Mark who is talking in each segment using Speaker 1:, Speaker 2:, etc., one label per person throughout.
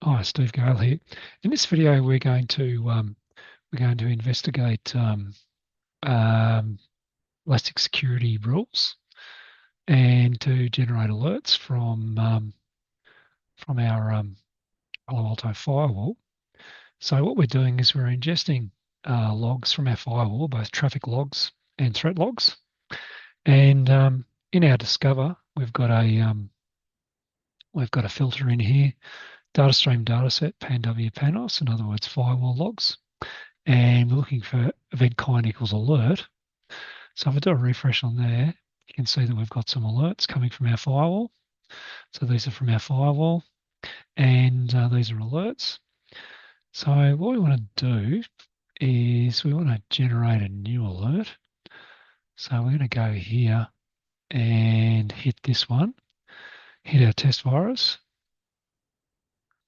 Speaker 1: Hi, Steve Gale here. In this video, we're going to investigate um, elastic security rules and to generate alerts from our Palo Alto firewall. So what we're doing is we're ingesting logs from our firewall, both traffic logs and threat logs. And in our Discover, we've got a filter in here, data stream dataset, PAN-W PANOS, in other words, firewall logs. And we're looking for event kind equals alert. So if I do a refresh on there, you can see that we've got some alerts coming from our firewall. So these are from our firewall, and these are alerts. So what we want to do is we want to generate a new alert. So we're going to go here and hit this one, hit our test virus,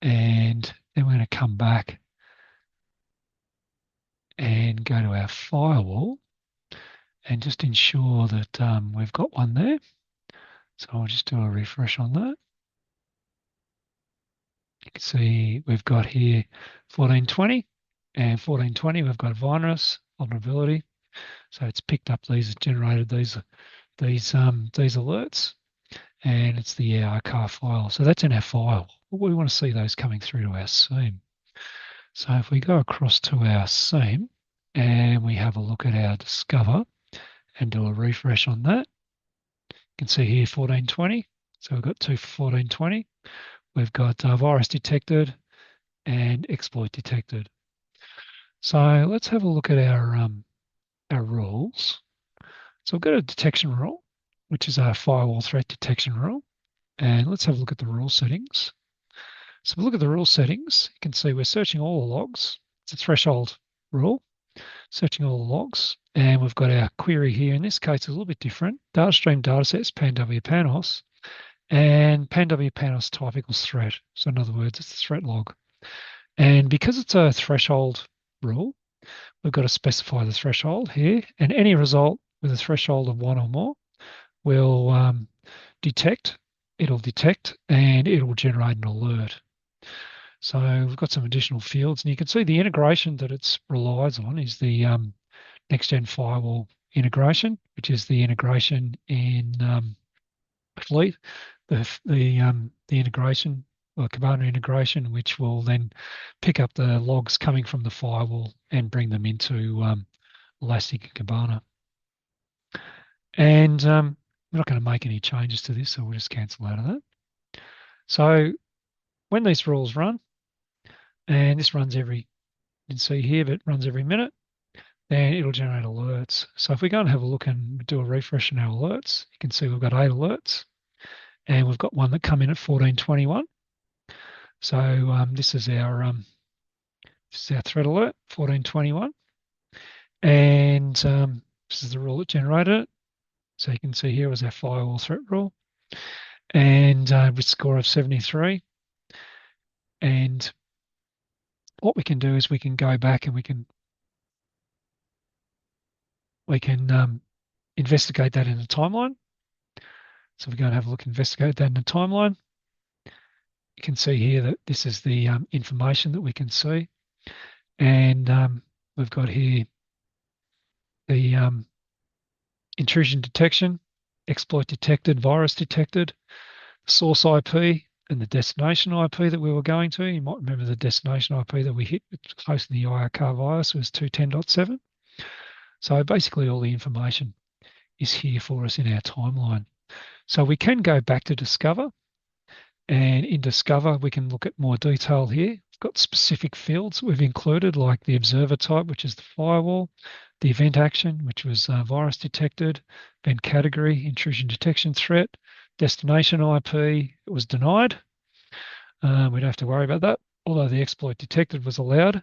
Speaker 1: and then we're going to come back and go to our firewall and just ensure that we've got one there. So I'll just do a refresh on that. You can see we've got here 1420 and 1420 we've got virus vulnerability. So it's picked up these, generated these alerts, and it's the ARCAR file. So that's in our file. We want to see those coming through to our SIEM. So if we go across to our SIEM and we have a look at our Discover and do a refresh on that, you can see here 1420. So we've got two for 1420. We've got virus detected and exploit detected. So let's have a look at our rules. So we've got a detection rule, which is our firewall threat detection rule. And let's have a look at the rule settings. So if we look at the rule settings, you can see we're searching all the logs. It's a threshold rule, searching all the logs. And we've got our query here. In this case, it's a little bit different. Data stream datasets, PAN-W PANOS, and PAN-W PANOS type equals threat. So in other words, it's the threat log. And because it's a threshold rule, we've got to specify the threshold here. And any result with a threshold of 1 or more will detect, it'll detect, and it'll generate an alert. So we've got some additional fields, and you can see the integration that it relies on is the next-gen firewall integration, which is the integration in Fleet, the integration, or Kibana integration, which will then pick up the logs coming from the firewall and bring them into Elastic and Kibana. And we're not going to make any changes to this, so we'll just cancel out of that. So when these rules run, and this runs every, you can see here, but it runs every minute, then it'll generate alerts. So if we go and have a look and do a refresh in our alerts, you can see we've got 8 alerts, and we've got one that come in at 1421. So this is our threat alert, 1421, and this is the rule that generated it. So you can see here was our firewall threat rule, and with score of 73. And what we can do is we can go back and we can investigate that in the timeline. So if we go and have a look, investigate that in the timeline, you can see here that this is the information that we can see. And we've got here the intrusion detection, exploit detected, virus detected, source IP, and the destination IP that we were going to. You might remember the destination IP that we hit close to the IRCAR virus was 210.7. So basically all the information is here for us in our timeline. So we can go back to Discover, and in Discover we can look at more detail here. We've got specific fields we've included, like the observer type, which is the firewall, the event action, which was virus detected, event category, intrusion detection threat, destination IP, it was denied. We don't have to worry about that, although the exploit detected was allowed,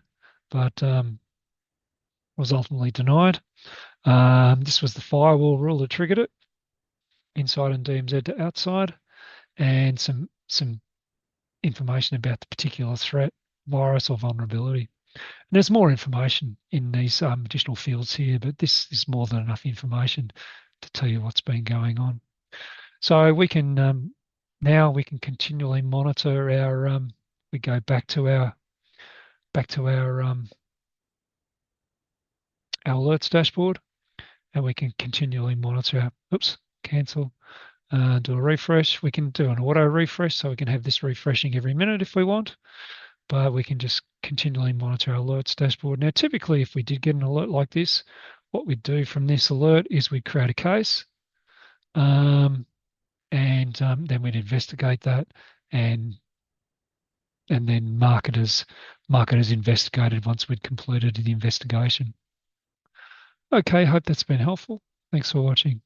Speaker 1: but was ultimately denied. This was the firewall rule that triggered it, inside and DMZ to outside, and some information about the particular threat, virus, or vulnerability. And there's more information in these additional fields here, but this is more than enough information to tell you what's been going on. So we can now we can continually monitor we go back to our our alerts dashboard, and we can continually monitor our, oops, cancel, do a refresh. We can do an auto refresh, so we can have this refreshing every minute if we want, but we can just continually monitor our alerts dashboard. Now, typically, if we did get an alert like this, what we'd do from this alert is we'd create a case, and then we'd investigate that, and then mark it as investigated once we'd completed the investigation. Okay, hope that's been helpful. Thanks for watching.